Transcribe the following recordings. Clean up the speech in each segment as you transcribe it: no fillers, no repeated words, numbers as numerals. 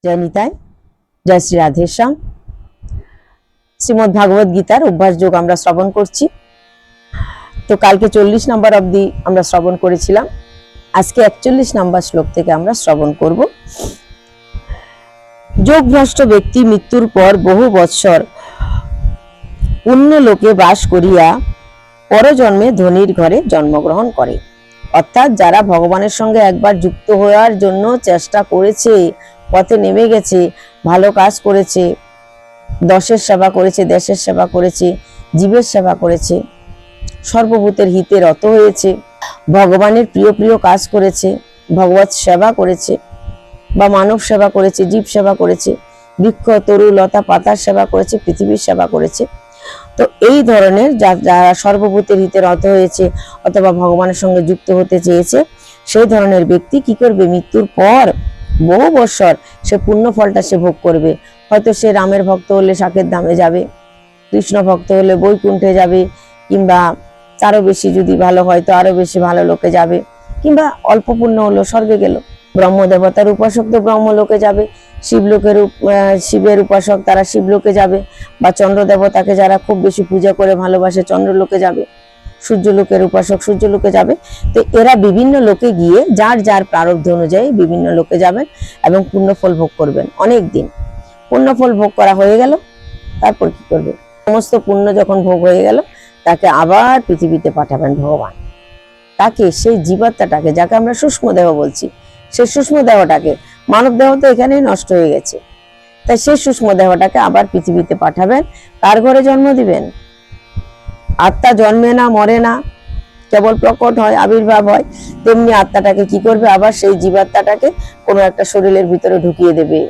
জয় নিতাই, জয় শ্রী রাধেশ্যাম। শ্রীমদ্ ভাগবত গীতার অভ্যাস যোগ আমরা শ্রবণ করছি। তো কালকে 40 নম্বর অবধি আমরা শ্রবণ করেছিলাম। আজকে 41 নম্বর শ্লোক থেকে আমরা শ্রবণ করব। যোগভ্রষ্ট ব্যক্তি মৃত্যুর পর বহু বৎসর পুণ্য লোকে বাস করিয়া পরজন্মে ধনীর ঘরে জন্মগ্রহণ করে। অর্থাৎ যারা ভগবানের সঙ্গে একবার যুক্ত হওয়ার জন্য চেষ্টা করেছে, পথে নেমে গেছে, ভালো কাজ করেছে, দশের সেবা করেছে, দেশের সেবা করেছে, জীবের সেবা করেছে, সর্বভূতের হিতে রত হয়েছে, ভগবানের প্রিয় প্রিয় কাজ করেছে, ভগবত সেবা করেছে বা মানব সেবা করেছে, জীব সেবা করেছে, বৃক্ষ তরু লতা পাতার সেবা করেছে, পৃথিবীর সেবা করেছে। তো এই ধরনের যারা সর্বভূতের হিতে রত হয়েছে অথবা ভগবানের সঙ্গে যুক্ত হতে চেয়েছে, সেই ধরনের ব্যক্তি কি করবে? মৃত্যুর পর বহু বৎসর সে পুণ্য ফলটা সে ভোগ করবে। হয়তো সে রামের ভক্ত হলে শাকের ধামে যাবে, কৃষ্ণ ভক্ত হলে বৈকুণ্ঠে যাবে, কিংবা আরো বেশি যদি ভালো হয় তো আরো বেশি ভালো লোকে যাবে, কিংবা অল্প পুণ্য হলো স্বর্গে গেল। ব্রহ্ম দেবতার উপাসক তো ব্রহ্মলোকে যাবে, শিবের উপাসক তারা শিবলোকে যাবে, বা চন্দ্র দেবতাকে যারা খুব বেশি পূজা করে ভালোবাসে চন্দ্রলোকে যাবে, সূর্যলোকের উপাসক সূর্যলোকে যাবে। তো এরা বিভিন্ন লোকে গিয়ে যার যার প্রারব্ধ অনুযায়ী বিভিন্ন লোকে যাবেন এবং পুণ্যফল ভোগ করবেন। অনেক দিন পুণ্যফল ভোগ করা হয়ে গেল, তারপর কি করবে? সমস্ত পুণ্য যখন ভোগ হয়ে গেল, তাকে আবার পৃথিবীতে পাঠাবেন ভগবান। তাকে সেই জীবাত্মাটাকে, যাকে আমরা সূক্ষ্ম দেহ বলছি, সেই সূক্ষ্ম দেহটাকে, মানব দেহ তো এখানেই নষ্ট হয়ে গেছে, তাই সেই সূক্ষ্ম দেহটাকে আবার পৃথিবীতে পাঠাবেন। কার ঘরে জন্ম দিবেন? আত্মা জন্মে না, মরে না, কেবল প্রকট হয়, আবির্ভাব হয়। তেমনি আত্মাটাকে কি করবে? আবার সেই জীবাত্মাটাকে কোনো একটা শরীরের ভিতরে ঢুকিয়ে দেবে।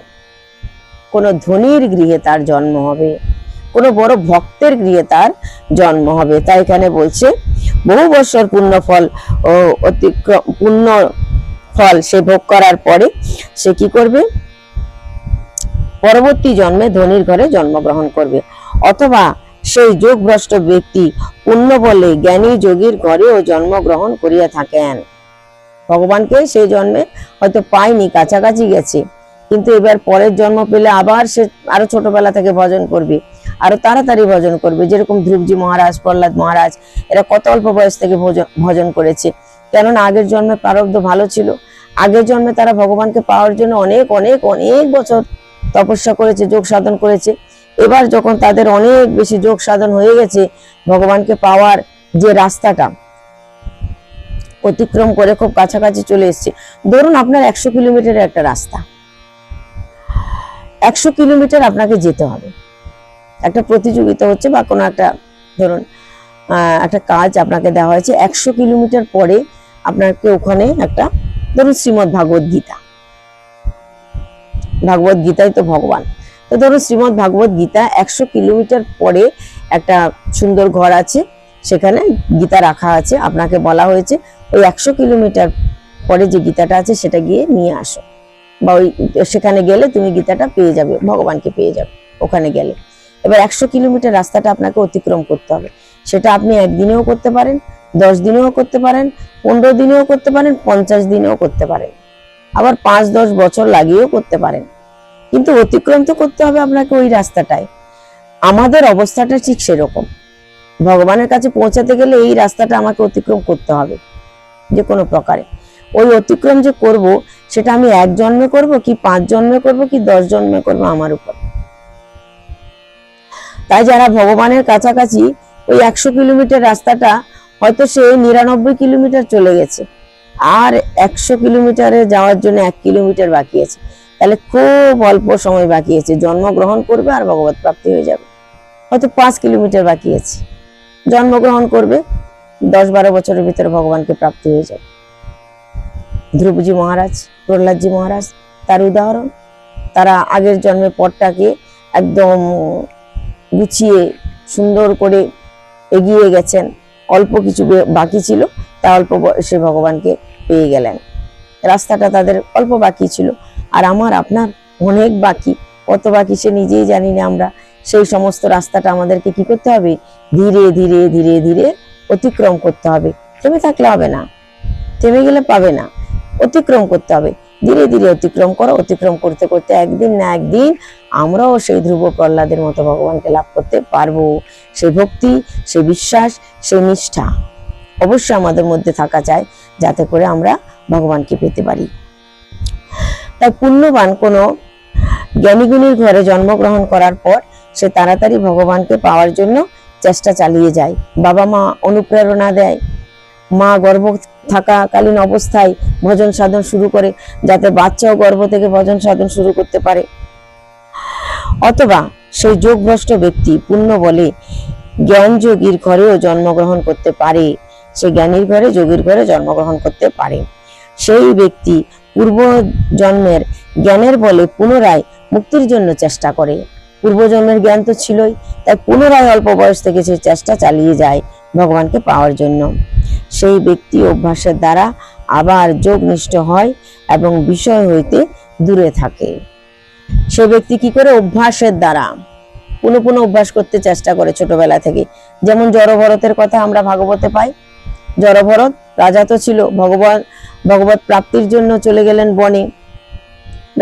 কোনো ধনীর গৃহে তার জন্ম হবে, কোনো বড় ভক্তের গৃহে তার জন্ম হবে। তাই এখানে বলছে বহু বছর পুণ্য ফল সে ভোগ করার পরে সে কি করবে? পরবর্তী জন্মে ধনীর ঘরে জন্মগ্রহণ করবে। অথবা সেই যোগভ্রষ্ট ব্যক্তি পুণ্য বলে জ্ঞানী যোগীর ঘরেও জন্মগ্রহণ করিয়া থাকেন। ভগবানকে সেই জন্মে হয়তো পায়নি, কাছাকাছি গেছে, কিন্তু এবার পরের জন্ম পেলে আবার সে আরো ছোটবেলা থেকে ভজন করবে, আরো তাড়াতাড়ি ভজন করবে। যেরকম ধ্রুবজি মহারাজ, প্রহ্লাদ মহারাজ, এরা কত অল্প বয়স থেকে ভজন করেছে, কেননা আগের জন্মে প্রারব্ধ ভালো ছিল। আগের জন্মে তারা ভগবানকে পাওয়ার জন্য অনেক অনেক অনেক বছর তপস্যা করেছে, যোগ সাধন করেছে। এবার যখন তাদের অনেক বেশি যোগ সাধন হয়ে গেছে, ভগবানকে পাওয়ার যে রাস্তাটা অতিক্রম করে খুব কাছাকাছি চলে এসছে। ধরুন আপনার 100 কিলোমিটারের একটা রাস্তা, 100 কিলোমিটার আপনাকে যেতে হবে। একটা প্রতিযোগিতা হচ্ছে বা কোনো একটা, ধরুন একটা কাজ আপনাকে দেওয়া হয়েছে, 100 কিলোমিটার পরে আপনাকে ওখানে একটা, ধরুন শ্রীমদ্ ভাগবত গীতা, ভাগবত গীতাই তো ভগবান। তো ধরুন শ্রীমদ্ ভাগবত গীতা 100 কিলোমিটার পরে একটা সুন্দর ঘর আছে, সেখানে গীতা রাখা আছে। আপনাকে বলা হয়েছে ওই 100 কিলোমিটার পরে যে গীতাটা আছে সেটা গিয়ে নিয়ে আসো, বা ওই সেখানে গেলে তুমি গীতাটা পেয়ে যাবে, ভগবানকে পেয়ে যাবে ওখানে গেলে। এবার 100 কিলোমিটার রাস্তাটা আপনাকে অতিক্রম করতে হবে। সেটা আপনি একদিনেও করতে পারেন, 10 দিনেও করতে পারেন, 15 দিনেও করতে পারেন, 50 দিনেও করতে পারেন, আবার 5-10 বছর লাগিয়েও করতে পারেন, কিন্তু অতিক্রম তো করতে হবে আপনাকে ওই রাস্তাটায়। আমাদের অবস্থাটা ঠিক সেরকম। ভগবানের কাছে পৌঁছাতে গেলে এই রাস্তাটা আমাকে অতিক্রম করতে হবে যে কোনো প্রকারে। ওই অতিক্রম যে করব, সেটা আমি 1 জন্মে করব কি 5 জন্মে করব কি 10 জন্মে করব, আমার উপর। তাই যারা ভগবানের কাছাকাছি, ওই 100 কিলোমিটার রাস্তাটা হয়তো সে 99 কিলোমিটার চলে গেছে, আর 100 কিলোমিটারে যাওয়ার জন্য 1 কিলোমিটার বাকি আছে, তাহলে খুব অল্প সময় বাকি আছে, জন্মগ্রহণ করবে আর ভগবত প্রাপ্তি হয়ে যাবে। হয়তো 5 কিলোমিটার বাকি আছে, জন্মগ্রহণ করবে, 10-12 বছরের ভিতরে ভগবানকে প্রাপ্তি হয়ে যাবে। ধ্রুবজি মহারাজ, প্রহ্লাদজি মহারাজ তার উদাহরণ। তারা আগের জন্মে পথটাকে একদম গুছিয়ে সুন্দর করে এগিয়ে গেছেন, অল্প কিছু বাকি ছিল, তা অল্প বয়সে ভগবানকে পেয়ে গেলেন। রাস্তাটা তাদের অল্প বাকি ছিল, আর আমার আপনার অনেক বাকি। কত বাকি সে নিজেই জানি না আমরা। সেই সমস্ত রাস্তাটা আমাদেরকে কি করতে হবে? ধীরে ধীরে ধীরে ধীরে অতিক্রম করতে হবে। থেমে থাকলে হবে না, থেমে গেলে পাবে না, অতিক্রম করতে হবে। ধীরে ধীরে অতিক্রম করো। অতিক্রম করতে করতে একদিন না একদিন আমরাও সেই ধ্রুব প্রহ্লাদের মতো ভগবানকে লাভ করতে পারবো। সেই ভক্তি, সেই বিশ্বাস, সেই নিষ্ঠা অবশ্যই আমাদের মধ্যে থাকা চাই, যাতে করে আমরা ভগবানকে পেতে পারি। তাই পুণ্যবান কোনো জ্ঞানীগুণীর ঘরে জন্মগ্রহণ করার পর সে তাড়াতাড়ি ভগবানকে পাওয়ার জন্য চেষ্টা চালিয়ে যায়। বাবা মা অনুপ্রেরণা দেয়, মা গর্ভ থাকাকালীন অবস্থায় ভজন সাধন শুরু করে, যাতে বাচ্চাও গর্ভ থেকে ভজন সাধন শুরু করতে পারে। অথবা সেই যোগভ্রষ্ট ব্যক্তি পুণ্য বলে জ্ঞান যোগীর ঘরেও জন্মগ্রহণ করতে পারে, সে জ্ঞানীর ঘরে, যোগীর ঘরে জন্মগ্রহণ করতে পারে। সেই ব্যক্তি পূর্ব জন্মের জ্ঞানের বলে পুনরায় মুক্তির জন্য চেষ্টা করে। পূর্বজন্মের জ্ঞান তো ছিলই, তাই পুনরায় অল্প বয়স থেকে সে চেষ্টা চালিয়ে যায় ভগবানকে পাওয়ার জন্য। সেই ব্যক্তি অভ্যাসের দ্বারা আবার যোগনিষ্ঠ হয় এবং বিষয় হইতে দূরে থাকে। সে ব্যক্তি কি করে? অভ্যাসের দ্বারা পুনঃ পুনঃ অভ্যাস করতে চেষ্টা করে ছোটবেলা থেকে। যেমন জড়ভরতের কথা আমরা ভাগবতে পাই। জড়ভরত রাজা তো ছিল, ভগবত প্রাপ্তির জন্য চলে গেলেন বনে,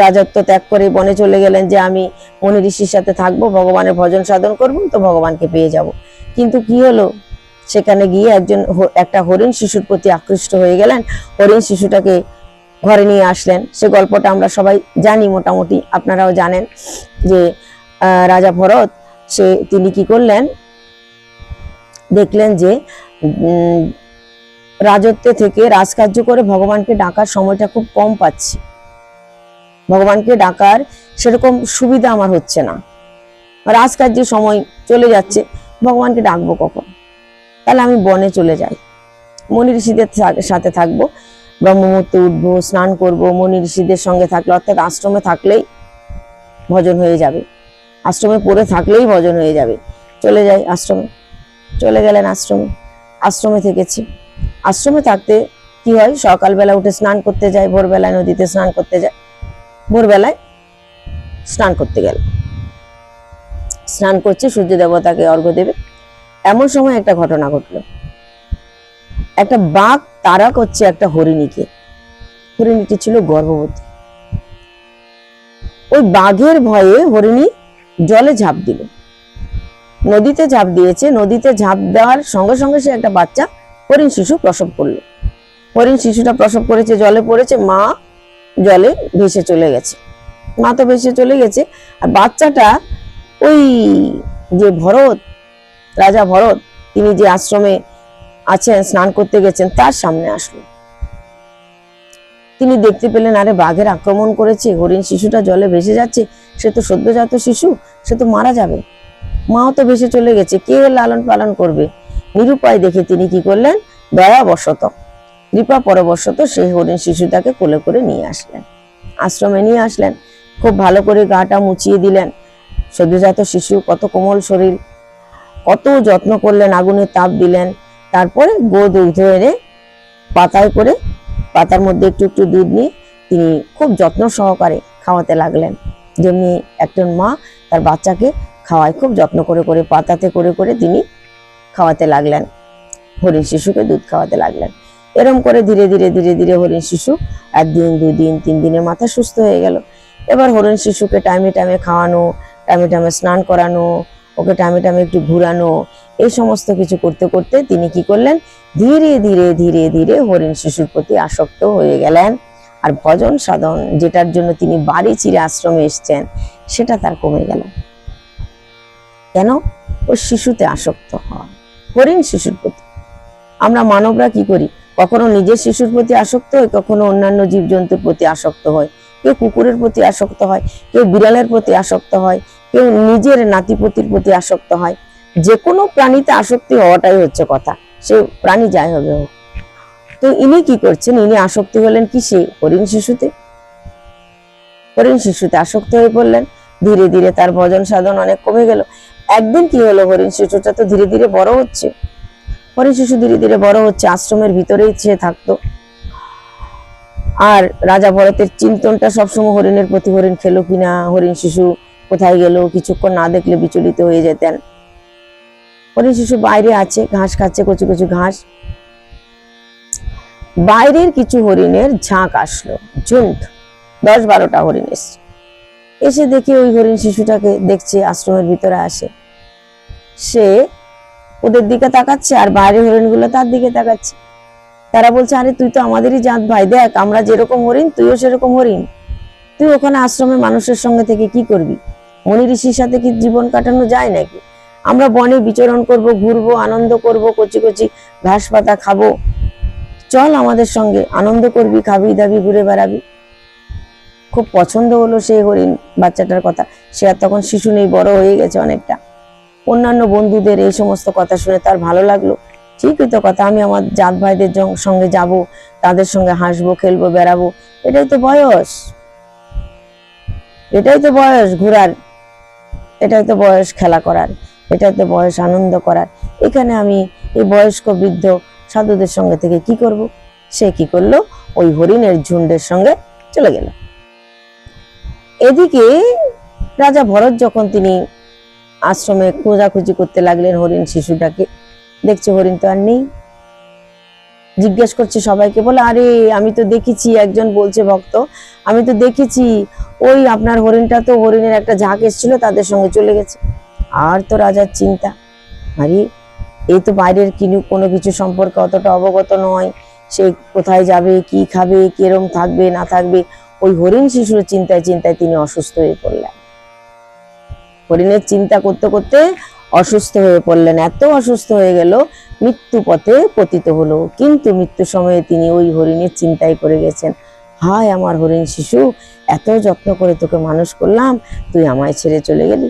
রাজত্ব ত্যাগ করে বনে চলে গেলেন যে আমি মুনি ঋষির সাথে থাকবো, ভগবানের ভজন সাধন করবো, তো ভগবানকে পেয়ে যাব। কিন্তু কি হলো, সেখানে গিয়ে একটা হরিণ শিশুর প্রতি আকৃষ্ট হয়ে গেলেন। হরিণ শিশুটাকে ঘরে নিয়ে আসলেন। সে গল্পটা আমরা সবাই জানি, মোটামুটি আপনারাও জানেন যে রাজা ভরত তিনি কি করলেন, দেখলেন যে রাজত্বে থেকে রাজকার্য করে ভগবানকে ডাকার সময়টা খুব কম পাচ্ছি, ভগবানকে ডাকার সেরকম সুবিধা আমার হচ্ছে না, রাজকার্যের সময় চলে যাচ্ছে, ভগবানকে ডাকবো কখন? তাহলে আমি বনে চলে যাই, মুনি ঋষিদের সাথে থাকবো, ব্রহ্মমুহূর্তে উঠবো, স্নান করব, মুনি ঋষিদের সঙ্গে থাকলে, অর্থাৎ আশ্রমে থাকলেই ভজন হয়ে যাবে, আশ্রমে পড়ে থাকলেই ভজন হয়ে যাবে। চলে যাই আশ্রমে। চলে গেলেন আশ্রমে, আশ্রমে থেকেছি। আশ্রমে থাকতে কি হয়, সকালবেলা উঠে স্নান করতে যায়, ভোরবেলায় নদীতে স্নান করতে যায়। ভোরবেলায় স্নান করতে গেল, স্নান করছে, সূর্য দেবতাকে অর্ঘ্য দেবে, এমন সময় একটা ঘটনা ঘটলো। একটা বাঘ তাড়া করছে একটা হরিণীকে। হরিণীটি ছিল গর্ভবতী। ওই বাঘের ভয়ে হরিণী জলে ঝাঁপ দিল, নদীতে ঝাঁপ দিয়েছে। নদীতে ঝাঁপ দেওয়ার সঙ্গে সঙ্গে সে একটা বাচ্চা হরিণ শিশু প্রসব করলো। হরিণ শিশুটা প্রসব করেছে, জলে পড়েছে, মা জলে ভেসে চলে গেছে। মা তো ভেসে চলে গেছে, আর বাচ্চাটা ওই যে ভরত, রাজা ভরত, তিনি যে আশ্রমে আছেন, স্নান করতে গেছেন, তার সামনে আসলো। তিনি দেখতে পেলেন, আরে বাঘের আক্রমণ করেছে, হরিণ শিশুটা জলে ভেসে যাচ্ছে, সে তো সদ্যজাত শিশু, সে তো মারা যাবে, মাও তো ভেসে চলে গেছে, কে লালন পালন করবে? নিরুপায় দেখে তিনি কি করলেন, দয়াবশত, কৃপা পরবশত সেই হরিণ শিশুটাকে কোলে করে নিয়ে আসলেন, আশ্রমে নিয়ে আসলেন। খুব ভালো করে গাটা মুছিয়ে দিলেন। সদ্যজাত শিশু, কত কোমল শরীর, কত যত্ন করলেন, আগুনের তাপ দিলেন। তারপরে দুগ্ধ এনে পাতায় করে, পাতার মধ্যে একটু একটু দুধ নিয়ে তিনি খুব যত্ন সহকারে খাওয়াতে লাগলেন। যেমনি একজন মা তার বাচ্চাকে খাওয়ায়, খুব যত্ন করে করে পাতাতে করে করে তিনি খাওয়াতে লাগলেন, হরিণ শিশুকে দুধ খাওয়াতে লাগলেন। এরম করে ধীরে ধীরে ধীরে ধীরে হরিণ শিশু 1 দিন 2 দিন 3 দিনের মাথায় সুস্থ হয়ে গেল। এবার হরিণ শিশুকে টাইমে টাইমে খাওয়ানো, টাইমে টাইমে স্নান করানো, ওকে টাইমে টাইমে একটু ঘুরানো, এই সমস্ত কিছু করতে করতে তিনি কি করলেন, ধীরে ধীরে ধীরে ধীরে হরিণ শিশুর প্রতি আসক্ত হয়ে গেলেন। আর ভজন সাধন, যেটার জন্য তিনি বাড়ি চিরে আশ্রমে এসছেন, সেটা তার কমে গেল। কেন? ওই শিশুতে আসক্ত হওয়া, হরিণ শিশুর প্রতি। আমরা মানবরা কি করি, কখনো নিজের শিশুর প্রতি আসক্ত হয়, কখনো অন্যান্য জীবজন্তুর প্রতি আসক্ত হয়। কেউ কুকুরের প্রতি আসক্ত হয়, কেউ বিড়ালের প্রতি আসক্ত হয়, কেউ নিজের নাতিপতির প্রতি আসক্ত হয়। যে কোনো প্রাণীতে আসক্তি হওয়াটাই হচ্ছে কথা, সে প্রাণী যাই হবে হোক। তো ইনি কি করছেন, ইনি আসক্তি হলেন কিসে? হরিণ শিশুতে। হরিণ শিশুতে আসক্ত হয়ে পড়লেন। ধীরে ধীরে তার ভজন সাধন অনেক কমে গেল। একদিন কি হলো, হরিণ শিশুটা তো ধীরে ধীরে বড় হচ্ছে, হরিণ শিশু ধীরে ধীরে বড় হচ্ছে, আশ্রমের ভিতরেই সে থাকতো। আর রাজা ভরতের চিন্তনটা সবসময় হরিণের প্রতি, হরিণ খেলো কিনা, হরিণ শিশু কোথায় গেল, কিছুক্ষণ না দেখলে বিচলিত হয়ে যেতেন। হরিণ শিশু বাইরে আছে, ঘাস খাচ্ছে, কচি কচি ঘাস। বাইরের কিছু হরিণের ঝাঁক আসলো, ঝুন্ড, 10-12টা হরিণ এসছে। এসে দেখে ওই হরিণ শিশুটাকে দেখছে, আশ্রমের ভিতরে আসে, সে ওদের দিকে তাকাচ্ছে আর বাইরের হরিণগুলো তার দিকে তাকাচ্ছে। তারা বলছে, আরে তুই তো আমাদেরই জাত ভাই, দেখ আমরা যেরকম হরিণ তুইও সেরকম হরিণ, তুই ওখানে আশ্রমে মানুষের সঙ্গে থেকে কি করবি? মনি ঋষির সাথে কি জীবন কাটানো যায় নাকি? আমরা বনে বিচরণ করব, ঘুরবো, আনন্দ করব, কচি কচি ঘাস পাতা খাবো, চল আমাদের সঙ্গে, আনন্দ করবি, খাবি দাবি, ঘুরে বেড়াবি। খুব পছন্দ হলো সেই হরিণ বাচ্চাটার কথা। সে আর তখন শিশু নেই, বড় হয়ে গেছে অনেকটা। অন্যান্য বন্ধুদের এই সমস্ত কথা শুনে তার ভালো লাগলো। ঠিকই তো কথা, আমি আমার জাত ভাইদের সঙ্গে যাব, তাদের সঙ্গে হাসবো, খেলবো, বেড়াবো, এটাই তো বয়স, এটাই তো বয়স ঘোরার, এটাই তো বয়স খেলা করার, এটাই তো বয়স আনন্দ করার। এখানে আমি এই বয়স্ক বৃদ্ধ সাধুদের সঙ্গে থেকে কি করব? সে কি করলো? ওই হরিণের ঝুন্ডের সঙ্গে চলে গেল। এদিকে রাজা ভরত যখন তিনি আশ্রমে খোঁজাখুঁজি করতে লাগলেন হরিণ শিশুটাকে, দেখছে হরিণ তো আর নেই। জিজ্ঞেস করছে সবাইকে, বলে আরে আমি তো দেখেছি, একজন বলছে ভক্ত, আমি তো দেখেছি ওই আপনার হরিণটা তো হরিণের একটা ঝাঁক এসেছিল, তাদের সঙ্গে চলে গেছে। আর তো রাজার চিন্তা, আরে এই তো বাইরের কোনো কিছু সম্পর্কে অতটা অবগত নয়, সে কোথায় যাবে, কি খাবে, কিরম থাকবে না থাকবে। ওই হরিণ শিশুর চিন্তায় চিন্তায় তিনি অসুস্থ হয়ে পড়লেন। হরিণের চিন্তা করতে করতে অসুস্থ হয়ে পড়লেন, এত অসুস্থ হয়ে গেল মৃত্যু পথে পতিত হলো। কিন্তু মৃত্যু সময়ে তিনি ওই হরিণের চিন্তাই করে গেছেন, হায় আমার হরিণ শিশু, এত যত্ন করে তোকে মানুষ করলাম, তুই আমায় ছেড়ে চলে গেলি।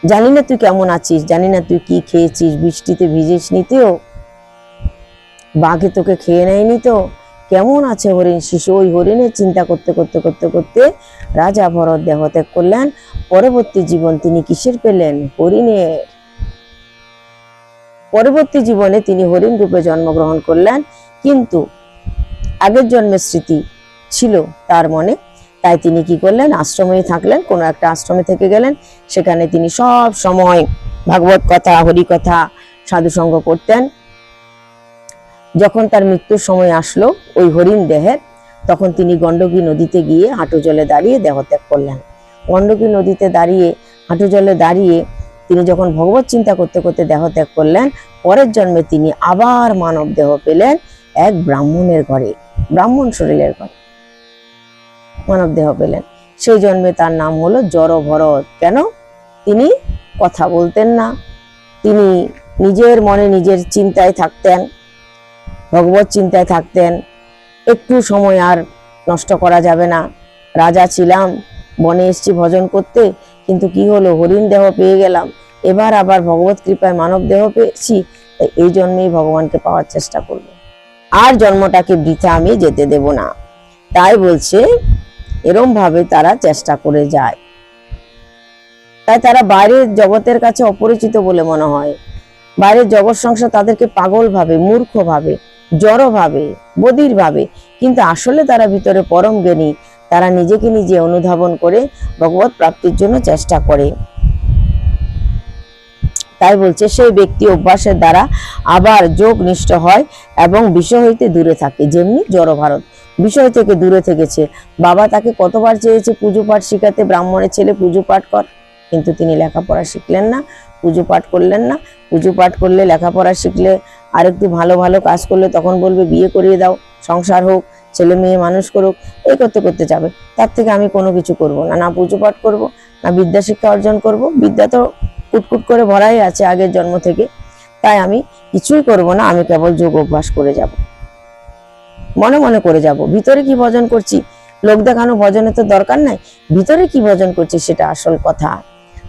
জানি না তুই কেমন আছিস, জানি না তুই কি খেয়েছিস, বৃষ্টিতে ভিজিস নিতেও, বাঘে তোকে খেয়ে নেয়নি তো, কেমন আছে হরিণ শিশু। ওই হরিণের চিন্তা করতে করতে করতে করতে রাজা ভরত দেহত্যাগ করলেন। পরবর্তী জীবন তিনি কিসের পেলেন? হরিণের। পরবর্তী জীবনে তিনি হরিণ রূপে জন্মগ্রহণ করলেন, কিন্তু আগের জন্মের স্মৃতি ছিল তার মনে। তাই তিনি কি করলেন? আশ্রমেই থাকলেন, কোনো একটা আশ্রমে থেকে গেলেন। সেখানে তিনি সব সময় ভাগবত কথা, হরি কথা, সাধুসঙ্গ করতেন। যখন তার মৃত্যুর সময় আসলো ওই হরিণ দেহের, তখন তিনি গণ্ডকী নদীতে গিয়ে হাঁটু জলে দাঁড়িয়ে দেহত্যাগ করলেন। গণ্ডকী নদীতে দাঁড়িয়ে, হাঁটু জলে দাঁড়িয়ে তিনি যখন ভগবত চিন্তা করতে করতে দেহত্যাগ করলেন, পরের জন্মে তিনি আবার মানব দেহ পেলেন এক ব্রাহ্মণের ঘরে, ব্রাহ্মণ শরীরের ঘরে মানব দেহ পেলেন। সেই জন্মে তার নাম হলো জড়ভরত। কেন? তিনি কথা বলতেন না, তিনি নিজের মনে নিজের চিন্তায় থাকতেন, ভগবত চিন্তায় থাকতেন। একটু সময় আর নষ্ট করা যাবে না। রাজা ছিলাম, বনে এসছি ভজন করতে, কিন্তু কি হলো, হরিণ দেহ পেয়ে গেলাম, এবার আবার ভগবত কৃপায় মানব দেহ পেয়েছি, তাই এই জন্মেই ভগবানকে পাওয়ার চেষ্টা করব, আর জন্মটাকে বৃথা আমি যেতে দেব না। তাই বলছে, এরম ভাবে তারা চেষ্টা করে যায়। তাই তারা বাইরের জগতের কাছে অপরিচিত বলে মনে হয়। বাইরের জগৎ সংসার তাদেরকে পাগল ভাবে, মূর্খ ভাবে, জড় ভাবে, বধির ভাবে, কিন্তু আসলে তারা ভিতরে পরম জ্ঞানী। তারা নিজেকে নিজে অনুধাবন করে ভগবত প্রাপ্তির জন্য চেষ্টা করে। তাই বলছে, সেই ব্যক্তি অভ্যাসের দ্বারা আবার যোগ নিষ্ঠ হয় এবং বিষয় হইতে দূরে থাকে। যেমনি জড়ভারত বিষয় থেকে দূরে থেকেছে, বাবা তাকে কতবার চেয়েছে পুজো পাঠ শিখাতে, ব্রাহ্মণের ছেলে পুজো পাঠ কর, কিন্তু তিনি লেখাপড়া শিখলেন না, পুজো পাঠ করলেন না। পুজো পাঠ করলে, লেখাপড়া শিখলে, আর একটু ভালো ভালো কাজ করলে তখন বলবে বিয়ে করিয়ে দাও, সংসার হোক, ছেলে মেয়ে মানুষ করুক, এই করতে করতে যাবে। তার থেকে আমি কোনো কিছু করব না, না পুজো পাঠ করব, না বিদ্যা শিক্ষা অর্জন করব। বিদ্যা তো কুটকুট করে ভরাই আছে আগের জন্ম থেকে, তাই আমি কিছুই করব না, আমি কেবল যোগ অভ্যাস করে যাব, মনে মনে করে যাব। ভিতরে কি ভজন করছি, লোক দেখানো ভজনের তো দরকার নাই, ভিতরে কি ভজন করছি সেটা আসল কথা।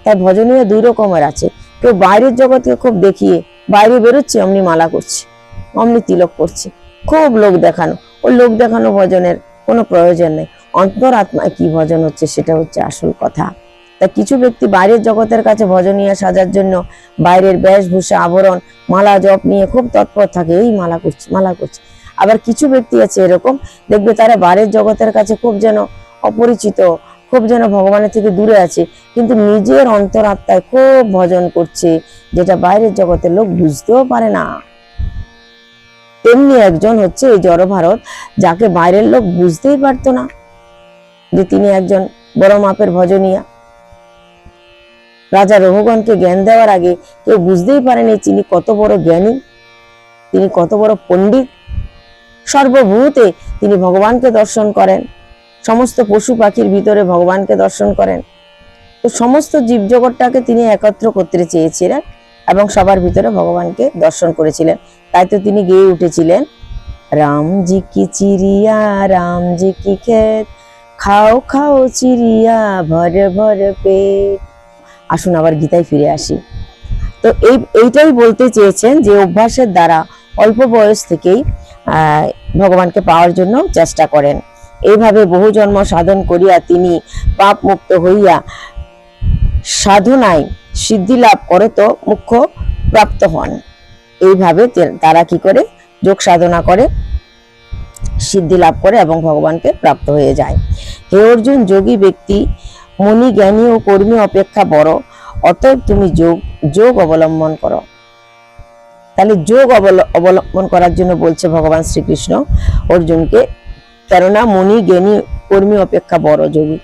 তাই ভজনীয় দুই রকমের আছে। কেউ বাইরের জগৎকে খুব দেখিয়ে বাইরে বেরোচ্ছে, অমনি মালা করছে, অমনি তিলক করছে, খুব লোক দেখানো। ওই লোক দেখানো ভজনের কোনো প্রয়োজন নেই। অন্তরাত্মায় কি ভজন হচ্ছে সেটা হচ্ছে আসল কথা। তা কিছু ব্যক্তি বাইরের জগতের কাছে ভজনীয় সাজার জন্য বাইরের বেশভূষা, আবরণ, মালা জপ নিয়ে খুব তৎপর থাকে, এই মালা করছে, মালা করছে। আবার কিছু ব্যক্তি আছে এরকম, দেখবে তারা বাইরের জগতের কাছে খুব যেন অপরিচিত, খুব যেন ভগবানের থেকে দূরে আছে, কিন্তু নিজের অন্তরাত্মায় খুব ভজন করছে, যেটা বাইরের জগতের লোক বুঝতেও পারে না। তেমনি একজন হচ্ছে এই জড়ভারত, যাকে বাইরের লোক বুঝতেই পারতো না। যে তিনি একজন বড় মাপের ভজনিয়া। রাজা রঘুগণকে জ্ঞান দেওয়ার আগে কেউ বুঝতেই পারেনি তিনি কত বড় জ্ঞানী, তিনি কত বড় পণ্ডিত। সর্বভূতে তিনি ভগবানকে দর্শন করেন, সমস্ত পশু পাখির ভিতরে ভগবানকে দর্শন করেন। তো সমস্ত জীবজগৎটাকে তিনি একত্র করতে চেয়েছিলেন এবং সবার ভিতরে ভগবানকে দর্শন করেছিলেন। তাই তো তিনি গেয়ে উঠেছিলেন, রামজি কি চিড়িয়া রামজি কি ক্ষেত, খাও খাও চিড়িয়া ভরে ভরে পেট। আসুন আবার গীতায় ফিরে আসি। তো এইটাই বলতে চেয়েছেন যে অভ্যাসের দ্বারা অল্প বয়স থেকেই ভগবানকে পাওয়ার জন্য চেষ্টা করেন। এইভাবে বহু জন্ম সাধন করিয়া তিনি পাপ মুক্ত হইয়া সাধনায় সিদ্ধি লাভ করত মুখ্য প্রাপ্ত হন। এইভাবে তারা কি করে যোগ সাধনা করে, সিদ্ধি লাভ করে এবং ভগবানকে প্রাপ্ত হয়ে যায়। হে অর্জুন, যোগী ব্যক্তি মুনি জ্ঞানী ও কর্মী অপেক্ষা বড়, অতএব তুমি যোগ অবলম্বন করো। তাহলে যোগ অবলম্বন করার জন্য বলছে ভগবান শ্রীকৃষ্ণ অর্জুনকে, কেননা মুনি জ্ঞানী কর্মী অপেক্ষা বড় যোগী।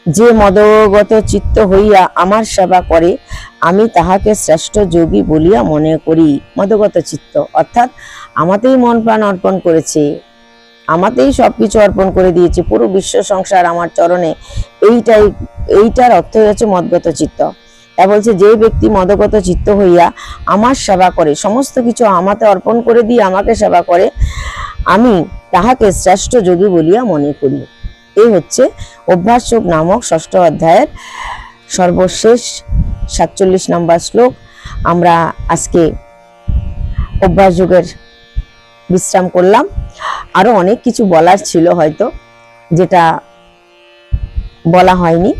যে মদগত চিত্ত হইয়া আমার সেবা করে, আমি তাহাকে শ্রেষ্ঠ যোগী বলিয়া মনে করি। মদগত চিত্ত অর্থাৎ আমাতেই মন প্রাণ অর্পণ করেছে, আমাতেই সবকিছু অর্পণ করে দিয়েছে, পুরো বিশ্ব সংসার আমার চরণে। এইটার অর্থ হচ্ছে মদগত চিত্ত। তা বলছে যে ব্যক্তি মদগত চিত্ত হইয়া আমার সেবা করে, সমস্ত কিছু আমাতে অর্পণ করে দিয়ে আমাকে সেবা করে, আমি তাহাকে শ্রেষ্ঠ যোগী বলিয়া মনে করি। এই হচ্ছে অভ্যাস যোগ নামক 6ষ্ঠ অধ্যায়ের সর্বশেষ 47 নম্বর শ্লোক। আমরা আজকে অভ্যাস যোগের বিশ্রাম করলাম। আরো অনেক কিছু বলার ছিল হয়তো, যেটা বলা হয়নি।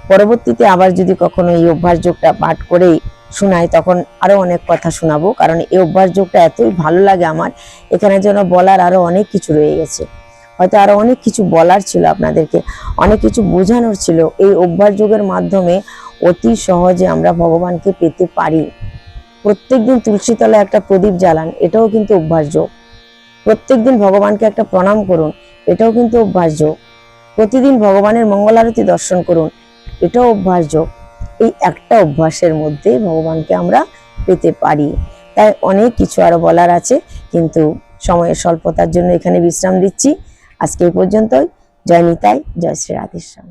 পরবর্তীতে আবার যদি কখনো এই অভ্যাস যোগটা পাঠ করে শোনাই তখন আরো অনেক কথা শোনাবো, কারণ এই অভ্যাস যোগটা এতই ভালো লাগে আমার। এখানে যেন বলার আরো অনেক কিছু রয়ে গেছে, হয়তো আরো অনেক কিছু বলার ছিল, আপনাদেরকে অনেক কিছু বোঝানোর ছিল। এই অভ্যাস যোগের মাধ্যমে অতি সহজে আমরা ভগবানকে পেতে পারি। প্রত্যেকদিন তুলসী তলায় একটা প্রদীপ জ্বালান, এটাও কিন্তু অভ্যাস যোগ। প্রত্যেকদিন ভগবানকে একটা প্রণাম করুন, এটাও কিন্তু অভ্যাস যোগ। প্রতিদিন ভগবানের মঙ্গল আরতি দর্শন করুন, এটাও অভ্যাস যোগ। এই একটা অভ্যাসের মধ্যে ভগবানকে আমরা পেতে পারি। তাই অনেক কিছু আরো বলার আছে, কিন্তু সময়ের স্বল্পতার জন্য এখানে বিশ্রাম দিচ্ছি। আজকে এই পর্যন্তই। জয় নিতাই, জয় শ্রী রাধেশ্যাম।